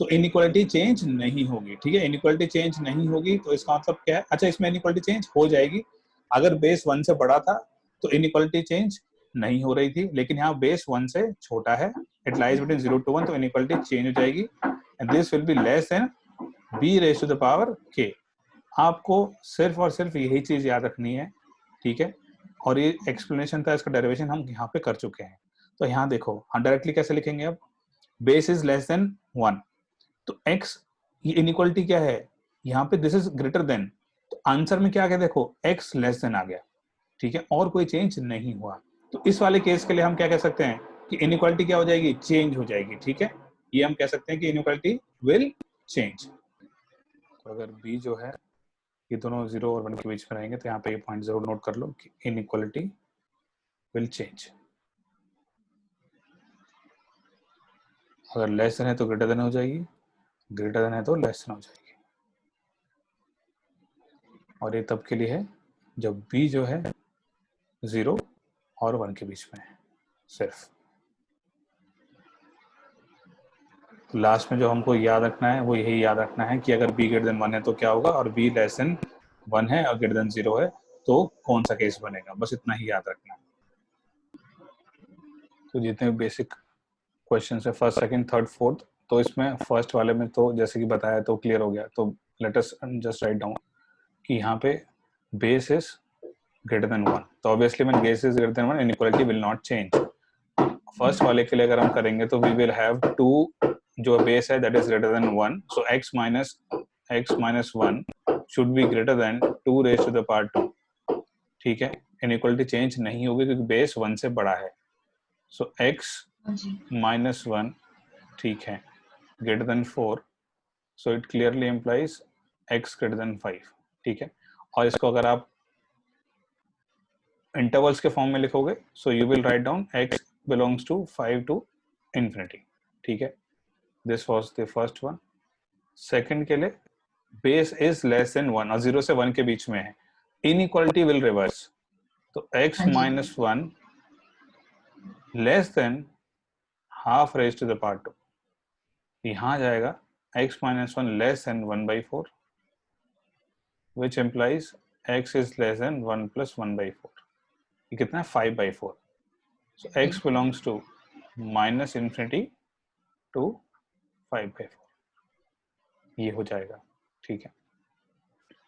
तो इनइक्वालिटी चेंज नहीं होगी, ठीक है। इनइक्वालिटी चेंज नहीं होगी तो इसका मतलब क्या है, अच्छा इसमें इनइक्वालिटी चेंज हो जाएगी, अगर बेस 1 से बड़ा था तो इनइक्वालिटी चेंज नहीं हो रही थी, लेकिन यहाँ बेस 1 से छोटा है, इट लाइज बिटवीन 0 to 1, तो इनइक्वालिटी चेंज हो जाएगी, and this will be less than b raise to the power k। आपको सिर्फ और सिर्फ यही चीज याद रखनी है, ठीक है। और ये एक्सप्लेनेशन था, इसका डेरिवेशन हम यहाँ पे कर चुके हैं। तो यहाँ देखो हम डायरेक्टली कैसे लिखेंगे, अब बेस इज लेस देन 1, तो x, ये इनइक्वालिटी क्या है यहाँ पे, दिस इज ग्रेटर देन, तो आंसर में क्या आ गया, देखो x लेस देन आ गया, ठीक है, और कोई चेंज नहीं हुआ। तो इस वाले केस के लिए हम क्या कह सकते हैं कि इनइक्वालिटी क्या हो जाएगी, चेंज हो जाएगी, ठीक है। ये हम कह सकते हैं कि इनइक्वालिटी विल चेंज। तो अगर b जो है ये दोनों 0 और 1 के बीच में रहेंगे, तो यहाँ पे ये पॉइंट जरूर नोट कर लो कि इनइक्वालिटी विल चेंज। अगर लेस देन है तो ग्रेटर देन हो जाएगी, ग्रेटर देन है तो लेस देन हो जाएगी, और ये तब के लिए है जब b जो है 0 और 1 के बीच में है सिर्फ। लास्ट में जो हमको याद रखना है वो यही याद रखना है कि अगर b ग्रेटर देन 1 है तो क्या होगा, और b लेस देन 1 है और ग्रेटर देन 0 है तो कौन सा केस बनेगा, बस इतना ही याद रखना है। तो जितने बेसिक क्वेश्चन है फर्स्ट सेकंड थर्ड फोर्थ, तो इसमें फर्स्ट वाले में तो जैसे कि बताया तो क्लियर हो गया। तो let us just write down कि यहाँ पे बेस इज ग्रेटर देन 1, तो obviously when base is greater then 1 inequality will not change. First वाले के लिए अगर हम करेंगे तो वी विल हैव 2 जो बेस है that is greater then 1, so x minus x minus 1 should be greater than 2 raised to the power 2. ठीक है, इनइक्वालिटी चेंज नहीं होगी क्योंकि बेस 1 से बड़ा है. सो x minus 1, ठीक है, greater than 4. So it clearly implies x greater than 5. ठीक है, और इसको अगर आप इंटरवल्स के फॉर्म में लिखोगे, so you will write down x belongs to 5 to infinity. ठीक है, this was the first one. Second के लिए बेस इज लेस देन 1 और 0 से 1 के बीच में है, इनइक्वालिटी विल रिवर्स. तो x minus 1 less than half raise to the power 2. यहां जाएगा x minus 1 less than 1 by 4, which implies x is less than 1 plus 1 by 4. ये कितना है? 5 by 4. So x belongs to minus infinity to 5 by 4. ये हो जाएगा. ठीक है,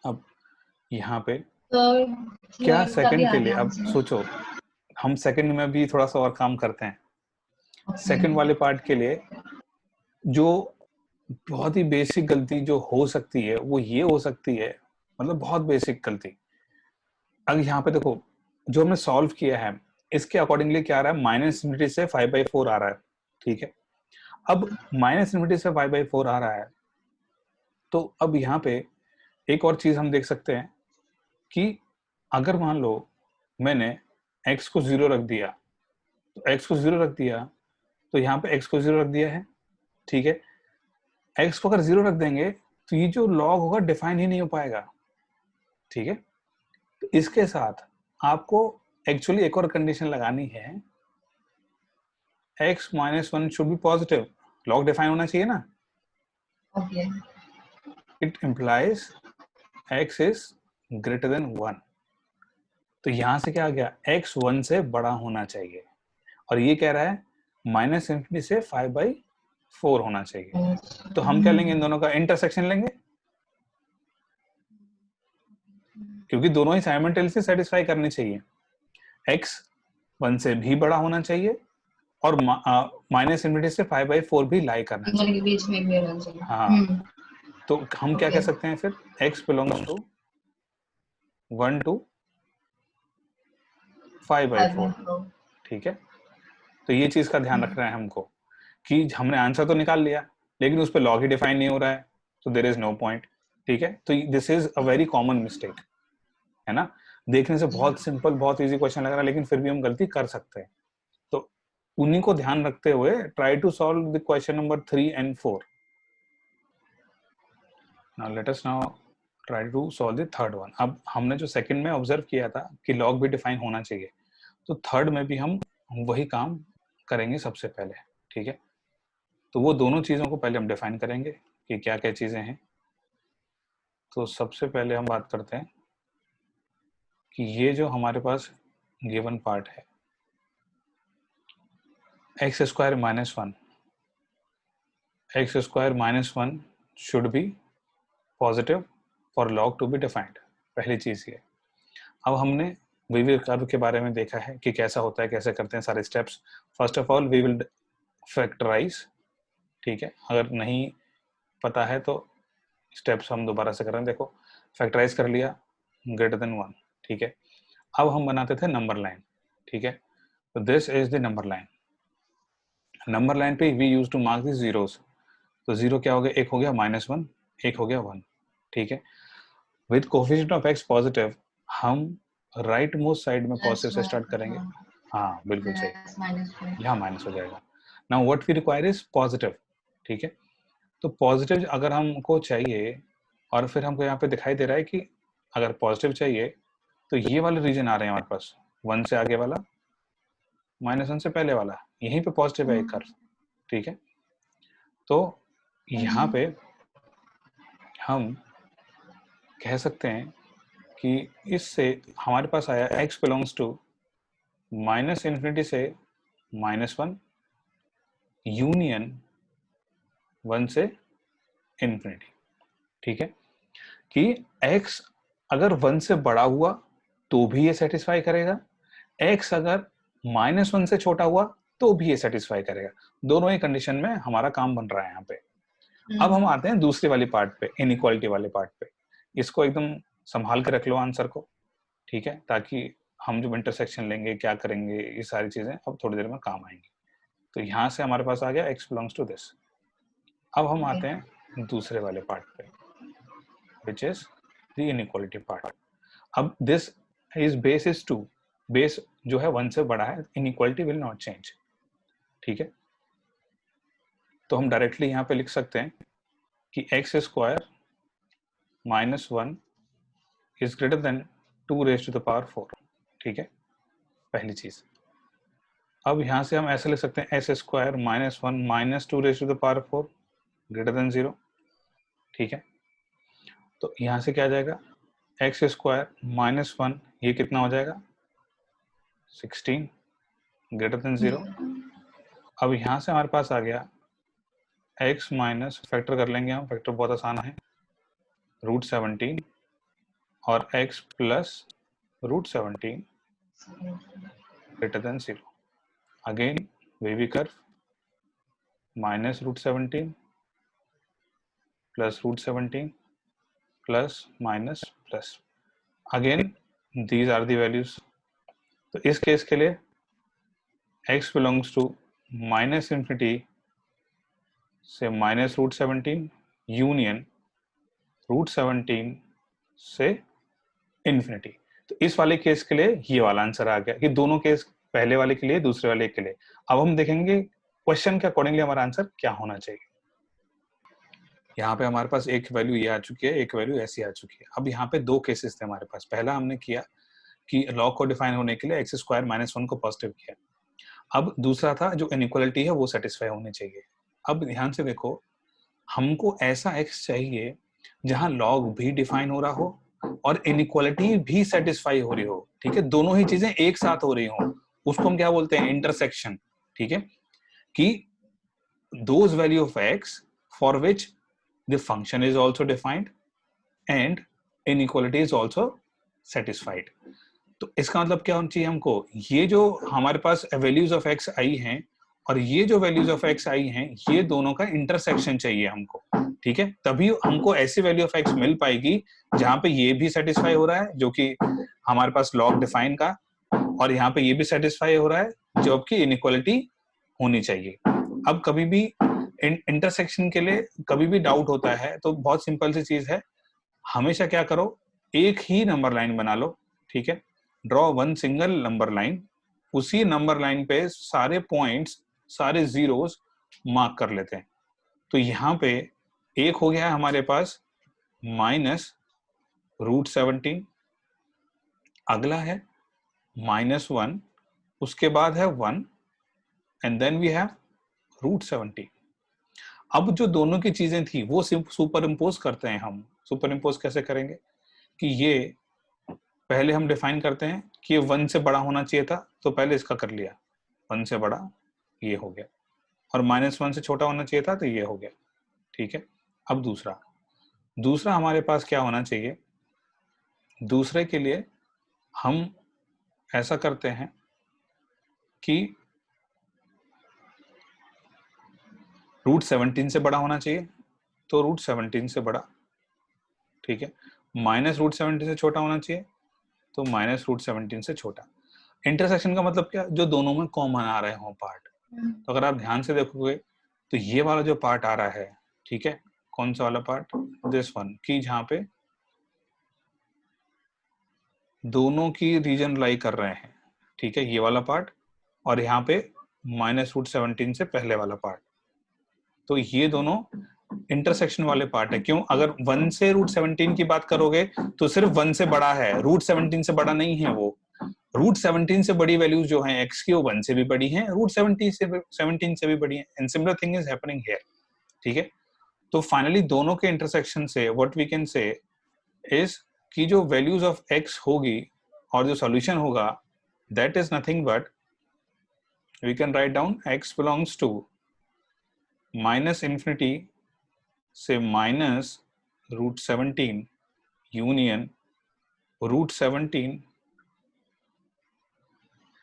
अब यहाँ पे क्या सेकंड के लिए, अब सोचो हम सेकंड में भी थोड़ा सा और काम करते हैं. सेकंड वाले पार्ट के लिए जो बहुत ही बेसिक गलती जो हो सकती है वो ये हो सकती है, मतलब बहुत बेसिक गलती. अब यहाँ पे देखो जो हमने सॉल्व किया है इसके अकॉर्डिंगली क्या आ रहा है, माइनस इन्फिनिटी से 5 by 4 आ रहा है. ठीक है, अब माइनस इन्फिनिटी से 5 by 4 आ रहा है, तो अब यहाँ पे एक और चीज हम देख सकते हैं कि अगर मान लो मैंने x को 0 रख दिया, तो x को 0 रख दिया, तो यहाँ पे x को 0 रख दिया है. ठीक है, x को अगर 0 रख देंगे तो ये जो log होगा डिफाइन ही नहीं हो पाएगा. ठीक है, तो इसके साथ आपको एक्चुअली एक और कंडीशन लगानी है, x minus 1 should be positive. log define होना चाहिए ना. Okay. It implies x is greater than 1. तो यहां से क्या आ गया, x 1 से बड़ा होना चाहिए, और ये कह रहा है माइनस इन्फिनिटी से 5 by 4 होना चाहिए. तो हम क्या लेंगे, इन दोनों का इंटरसेक्शन लेंगे, क्योंकि दोनों ही साइमल्टेनियसली सेटिस्फाई करनी चाहिए. x 1 से भी बड़ा होना चाहिए और माइनस इन्फिनिटी से 5 by 4 भी लाई करना चाहिए. के बीच में भी रहना चाहिए. हाँ, तो हम क्या कह सकते हैं फिर, x belongs to 1 to 5 by 4. ठीक है, तो ये चीज का ध्यान रखना है हमको कि हमने आंसर तो निकाल लिया लेकिन उस पर लॉग ही डिफाइन नहीं हो रहा है, तो देयर इज नो पॉइंट. ठीक है, तो this is a very common mistake, है ना. देखने से बहुत सिंपल, बहुत इजी क्वेश्चन लग रहा है, लेकिन फिर भी हम गलती कर सकते हैं. तो उन्हीं को ध्यान रखते हुए try to solve the question number 3 and 4. Now let us now try to solve the third one. अब हमने जो सेकंड में ऑब्जर्व किया था कि लॉग भी डिफाइन होना चाहिए, तो थर्ड में भी हम वही काम करेंगे सबसे पहले. ठीक है, तो वो दोनों चीजों को पहले हम डिफाइन करेंगे कि क्या क्या चीजें हैं. तो सबसे पहले हम बात करते हैं कि ये जो हमारे पास गिवन पार्ट है x square minus 1, x square minus 1 should be positive for log to be defined. पहली चीज ये. अब हमने वीवियर कर्व के बारे में देखा है कि कैसा होता है, कैसे करते हैं सारे steps. First of all we will factorise. ठीक है, अगर नहीं पता है तो स्टेप्स हम दोबारा से कर रहे हैं. देखो, फैक्टराइज कर लिया, ग्रेटर देन 1. ठीक है, अब हम बनाते थे नंबर लाइन. ठीक है, तो this is the number line. Number line पे we use to mark the zeros. तो जीरो क्या हो गया, एक हो गया माइनस 1, एक हो गया 1. ठीक है, with coefficient of x positive हम राइट मोस्ट साइड में पॉजिटिव से स्टार्ट करेंगे. हाँ बिल्कुल सही, यहाँ माइनस हो जाएगा. Now what we require is positive. ठीक है, तो पॉजिटिव अगर हमको चाहिए, और फिर हमको यहाँ पे दिखाई दे रहा है कि अगर पॉजिटिव चाहिए तो ये वाले रीजन आ रहे हैं हमारे पास, 1 से आगे वाला, माइनस 1 से पहले वाला, यहीं पे पॉजिटिव है एक कर्व. ठीक है, तो यहाँ पे हम कह सकते हैं कि इससे हमारे पास आया x belongs to minus infinity से माइनस 1 यूनियन 1 से इन्फिनिटी. ठीक है, कि x अगर 1 से बड़ा हुआ तो भी ये सेटिस्फाई करेगा, x अगर माइनस 1 से छोटा हुआ तो भी ये सेटिस्फाई करेगा. दोनों ही कंडीशन में हमारा काम बन रहा है यहाँ पे. अब हम आते हैं दूसरी वाली पार्ट पे, इनइक्वालिटी वाले पार्ट पे। इसको एकदम संभाल के रख लो आंसर को, ठीक है, ताकि हम जब इंटरसेक्शन लेंगे क्या करेंगे ये सारी चीजें अब थोड़ी देर में काम आएंगी। तो यहां से हमारे पास आ गया x बिलोंग्स टू दिस। अब हम आते हैं दूसरे वाले पार्ट पे, which is the inequality part. अब this is base is 2, base जो है 1 से बड़ा है, इनइक्वालिटी विल नॉट चेंज, ठीक है। तो हम डायरेक्टली यहाँ पे लिख सकते हैं कि x square minus 1 is greater than 2 raise to the power 4, ठीक है, पहली चीज। अब यहां से हम ऐसे लिख सकते हैं x square minus 1 minus 2 raise to the power 4 greater than 0, ठीक है। तो यहां से क्या आ जाएगा, एक्स स्क्वायर माइनस 1, ये कितना हो जाएगा 16 ग्रेटर देन 0। अब यहां से हमारे पास आ गया x माइनस, फैक्टर कर लेंगे हम, फैक्टर बहुत आसान है, रूट 17 और x plus root 17 greater than 0। Again wavy curve, minus root 17 plus root 17 plus minus plus, again these are the values. तो इस केस के लिए x belongs to minus infinity से माइनस रूट 17 यूनियन रूट 17 से infinity. तो इस वाले case के लिए ये वाला आंसर आ गया कि दोनों केस, पहले वाले के लिए दूसरे वाले के लिए। अब हम देखेंगे क्वेश्चन के अकॉर्डिंगली हमारा आंसर क्या होना चाहिए। यहाँ पे हमारे पास एक वैल्यू ये आ चुकी है, एक वैल्यू ऐसी आ चुकी है। अब यहाँ पे दो केसेस थे हमारे पास। पहला हमने किया कि लॉग को डिफाइन होने के लिए एक्स स्क्वायर माइनस 1 को पॉजिटिव किया। अब दूसरा था जो इनइक्वालिटी है वो सेटिस्फाई होनी चाहिए। अब ध्यान से देखो, हमको ऐसा एक्स चाहिए जहां लॉग भी डिफाइन हो रहा हो और इनइक्वालिटी भी सेटिस्फाई हो रही हो, ठीक है, दोनों ही चीजें एक साथ हो रही हो। उसको हम क्या बोलते हैं, इंटरसेक्शन, ठीक है, कि those value of x for which the function is also defined and inequality is also satisfied. तो इसका मतलब क्या होना चाहिए हमको, ये जो हमारे पास वैल्यूज ऑफ एक्स आई हैं और ये जो वैल्यूज ऑफ एक्स आई हैं, ये दोनों का इंटरसेक्शन चाहिए हमको, ठीक है। तभी हमको ऐसी वैल्यू ऑफ एक्स मिल पाएगी जहां पे ये भी सेटिस्फाई हो रहा है जो कि हमारे पास लॉग डिफाइन का, और यहाँ पे ये भी सेटिस्फाई हो रहा है जो कि इनइक्वालिटी होनी चाहिए। अब कभी भी इंटरसेक्शन के लिए कभी भी डाउट होता है तो बहुत सिंपल सी चीज है, हमेशा क्या करो, एक ही नंबर लाइन बना लो, ठीक है, draw one single number line, उसी नंबर लाइन पे सारे पॉइंट्स, सारे जीरोस मार्क कर लेते हैं। तो यहाँ पे एक हो गया है हमारे पास माइनस रूट 17, अगला है माइनस 1, उसके बाद है 1 and then we have root 17। अब जो दोनों की चीजें थी वो सुपर इम्पोज करते हैं हम। सुपर इम्पोज कैसे करेंगे कि ये पहले हम डिफाइन करते हैं कि ये 1 से बड़ा होना चाहिए था, तो पहले इसका कर लिया, 1 से बड़ा ये हो गया, और माइनस 1 से छोटा होना चाहिए था तो ये हो गया, ठीक है। अब दूसरा हमारे पास क्या होना चाहिए, दूसरे के लिए हम ऐसा करते हैं कि रूट 17 से बड़ा होना चाहिए, तो रूट 17 से बड़ा, ठीक है, माइनस रूट 17 से छोटा होना चाहिए, तो माइनस रूट 17 से छोटा। इंटरसेक्शन का मतलब क्या, जो दोनों में कॉमन आ रहे हो पार्ट। तो अगर आप ध्यान से देखोगे तो ये वाला जो पार्ट आ रहा है, ठीक है, कौन सा वाला पार्ट, दिस वन, की जहां पे दोनों की रीजन लाई कर रहे हैं, ठीक है, ये वाला पार्ट, और यहाँ पे माइनस रूट 17 से पहले वाला पार्ट। तो ये दोनों इंटरसेक्शन वाले पार्ट है। क्यों, अगर 1 से रूट 17 की बात करोगे तो सिर्फ 1 से बड़ा है, रूट 17 से बड़ा नहीं है वो। रूट 17 से बड़ी वैल्यूज जो हैं एक्स की, वो 1 से भी बड़ी हैं, रूट 17 से भी बड़ी हैं, and similar thing is happening here, ठीक है। तो फाइनली दोनों के इंटरसेक्शन से what we can say is कि जो वैल्यूज ऑफ एक्स होगी और जो सॉल्यूशन होगा, that is nothing but we can write down x belongs to minus infinity से minus root 17 union root 17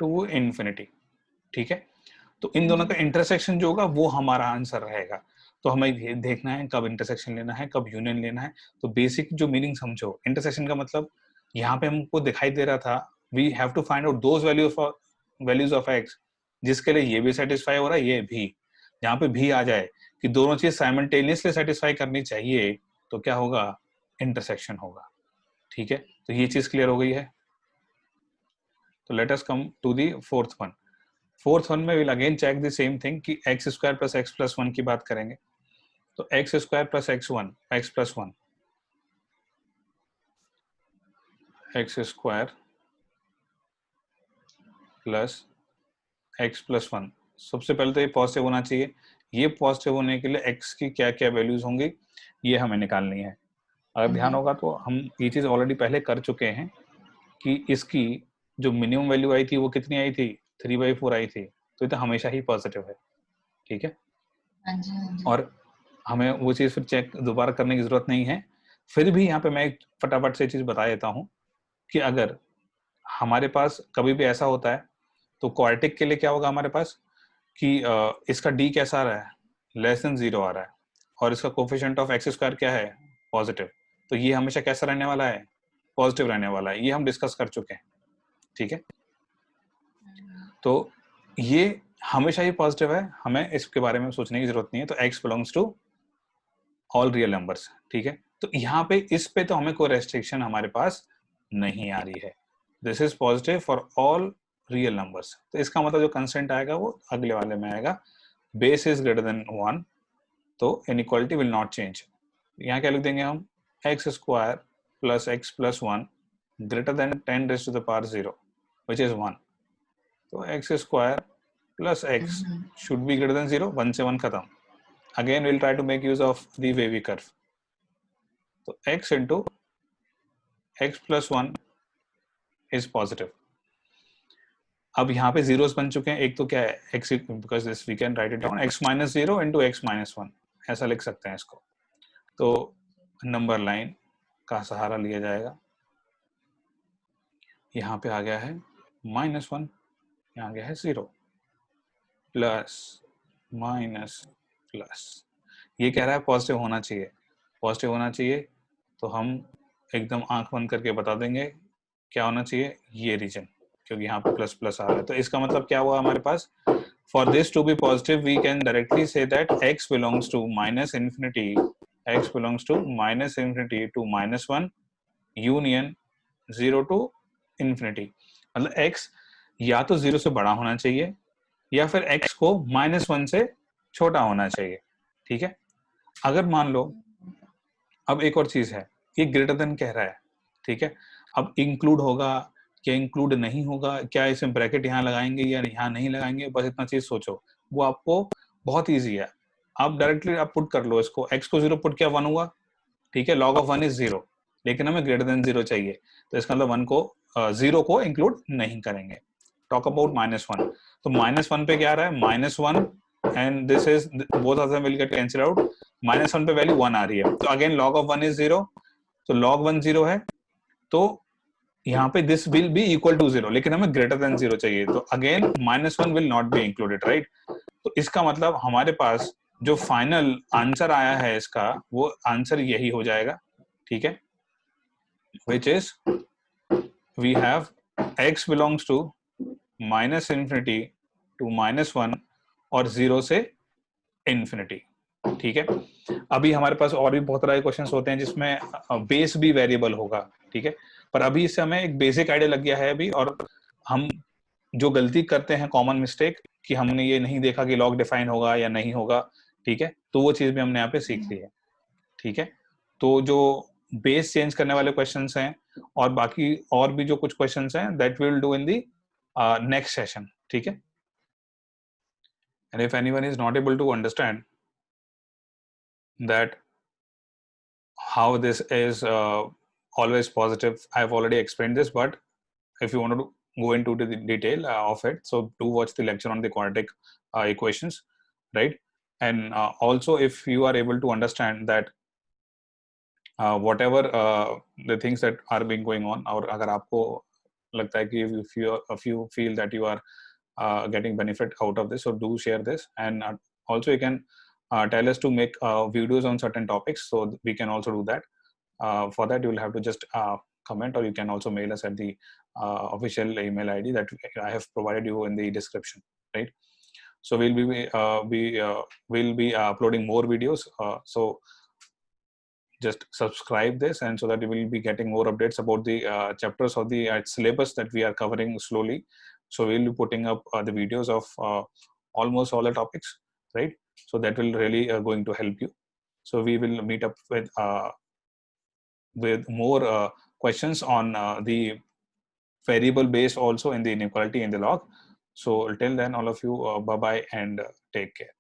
to infinity, ठीक है। तो इन दोनों का इंटरसेक्शन जो होगा वो हमारा आंसर रहेगा। तो हमें देखना है कब इंटरसेक्शन लेना है, कब यूनियन लेना है। तो बेसिक जो मीनिंग समझो, इंटरसेक्शन का मतलब यहाँ पे हमको दिखाई दे रहा था we have to find out those values of x जिसके लिए ये भी सेटिस्फाई हो रहा है, ये भी। जहाँ पे भी आ जाए कि दोनों चीज साइमल्टेनियसली सेटिस्फाई करनी चाहिए, तो क्या होगा, इंटरसेक्शन होगा। ठीक है, तो ये चीज क्लियर हो गई है। तो let us come to the fourth one. Fourth one में will again check the same thing कि x square plus x plus one की बात करेंगे। तो x square plus x plus one, x square plus x plus one, सबसे पहले तो ये पॉजिटिव होना चाहिए। ये पॉजिटिव होने के लिए एक्स की क्या क्या वैल्यूज होंगी ये हमें निकालनी है। अगर ध्यान होगा तो हम ये चीज ऑलरेडी पहले कर चुके हैं कि इसकी जो मिनिमम वैल्यू आई थी वो कितनी आई थी, 3/4 आई थी। तो ये तो हमेशा ही पॉजिटिव है। ठीक है, और हमें वो चीज फिर चेक दोबारा करने की जरूरत नहीं है। फिर भी यहाँ पे मैं एक फटाफट से चीज बता देता हूँ कि अगर हमारे पास कभी भी ऐसा होता है तो क्वाड्रेटिक के लिए क्या होगा हमारे पास कि इसका डी कैसा आ रहा है, लेस देन 0 आ रहा है, और इसका कोफिशिएंट ऑफ एक्स स्क्वायर क्या है, पॉजिटिव। तो ये हमेशा कैसा रहने वाला है, पॉजिटिव रहने वाला है। ये हम डिस्कस कर चुके हैं। ठीक है, तो ये हमेशा ही पॉजिटिव है, हमें इसके बारे में सोचने की जरूरत नहीं है। तो x belongs to all real numbers. ठीक है, तो यहाँ पे इस पे तो हमें कोई रेस्ट्रिक्शन हमारे पास नहीं आ रही है। This is positive for all real numbers. तो इसका मतलब जो कंस्टेंट आएगा वो अगले वाले में आएगा, बेस इज ग्रेटर देन 1, तो इनइक्वालिटी विल नॉट चेंज। यहाँ क्या लिख देंगे हम, x square plus x plus one greater than 10 raise to the power 0 which is 1। तो x square plus x should be greater than 0, 1 से 1 खत्म। Again we'll try to make use of the wavy curve. So x into x plus 1 is positive. अब यहाँ पे zeros बन चुके हैं। एक तो क्या है x, because this we can write it down, x minus 0 into x minus 1, ऐसा लिख सकते हैं इसको। तो नंबर लाइन का सहारा लिया जाएगा। यहाँ पे आ गया है -1, यहाँ गया है 0, प्लस माइनस प्लस। ये कह रहा है पॉजिटिव होना चाहिए, पॉजिटिव होना चाहिए, तो हम एकदम आंख बंद करके बता देंगे क्या होना चाहिए, ये रीजन, क्योंकि यहाँ पे प्लस प्लस आ रहा है। तो इसका मतलब क्या हुआ हमारे पास, for this to be positive we can directly say that x belongs to minus infinity, x belongs to minus infinity to -1 union 0 to infinity. मतलब x या तो 0 से बड़ा होना चाहिए या फिर x को -1 से छोटा होना चाहिए। ठीक है, अगर मान लो, अब एक और चीज है, ये ग्रेटर देन कह रहा है। ठीक है, अब इंक्लूड होगा क्या इंक्लूड नहीं होगा, क्या इसमें ब्रैकेट यहाँ लगाएंगे या यहाँ नहीं लगाएंगे, बस इतना चीज सोचो। वो आपको बहुत इजी है, आप डायरेक्टली आप पुट कर लो इसको। x को 0 पुट किया 1 हुआ। ठीक है, log of 1 is 0, लेकिन हमें ग्रेटर देन 0 चाहिए, तो इसका मतलब 1 को 0 को इंक्लूड नहीं करेंगे। टॉक अबाउट -1, तो -1 पे क्या आ रहा है, -1 and this is both of them will get cancelled out। -1 पे वैल्यू 1 आ रही है, तो अगेन log of 1 is 0, तो log 1 0 है, तो यहाँ पे this will be equal to 0, लेकिन हमें greater than 0 चाहिए, तो again -1 will not be included, right। तो इसका मतलब हमारे पास जो फाइनल आंसर आया है इसका, वो आंसर यही हो जाएगा। ठीक है, which is we have x belongs to -infinity to -1 और 0 से इन्फिनिटी। ठीक है, अभी हमारे पास और भी बहुत तरह के क्वेश्चंस होते हैं जिसमें बेस भी वेरिएबल होगा। ठीक है, पर अभी इससे हमें एक बेसिक आइडिया लग गया है अभी, और हम जो गलती करते हैं, कॉमन मिस्टेक, कि हमने ये नहीं देखा कि लॉग डिफाइन होगा या नहीं होगा। ठीक है, तो वो चीज भी हमने यहाँ पे सीख ली है। ठीक है, तो जो बेस चेंज करने वाले क्वेश्चंस हैं और बाकी और भी जो कुछ क्वेश्चंस हैं, that will do in the next session. ठीक है, and if anyone is not able to understand that how this is always positive, I've already explained this, but if you want to go into the detail of it, so do watch the lecture on the quadratic equations, right? And also if you are able to understand that whatever the things that are being going on, और अगर आपको लगता है कि if you feel that you are getting benefit out of this, so do share this, and also you can tell us to make videos on certain topics, so we can also do that. For that, you will have to just comment, or you can also mail us at the official email ID that I have provided you in the description, right? So we'll be uploading more videos. So just subscribe this, and so that you will be getting more updates about the chapters of the syllabus that we are covering slowly. So we'll be putting up the videos of almost all the topics, right? So that will really going to help you. So we will meet up with more questions on the variable based also in the inequality in the log. So till then, all of you, bye bye and take care.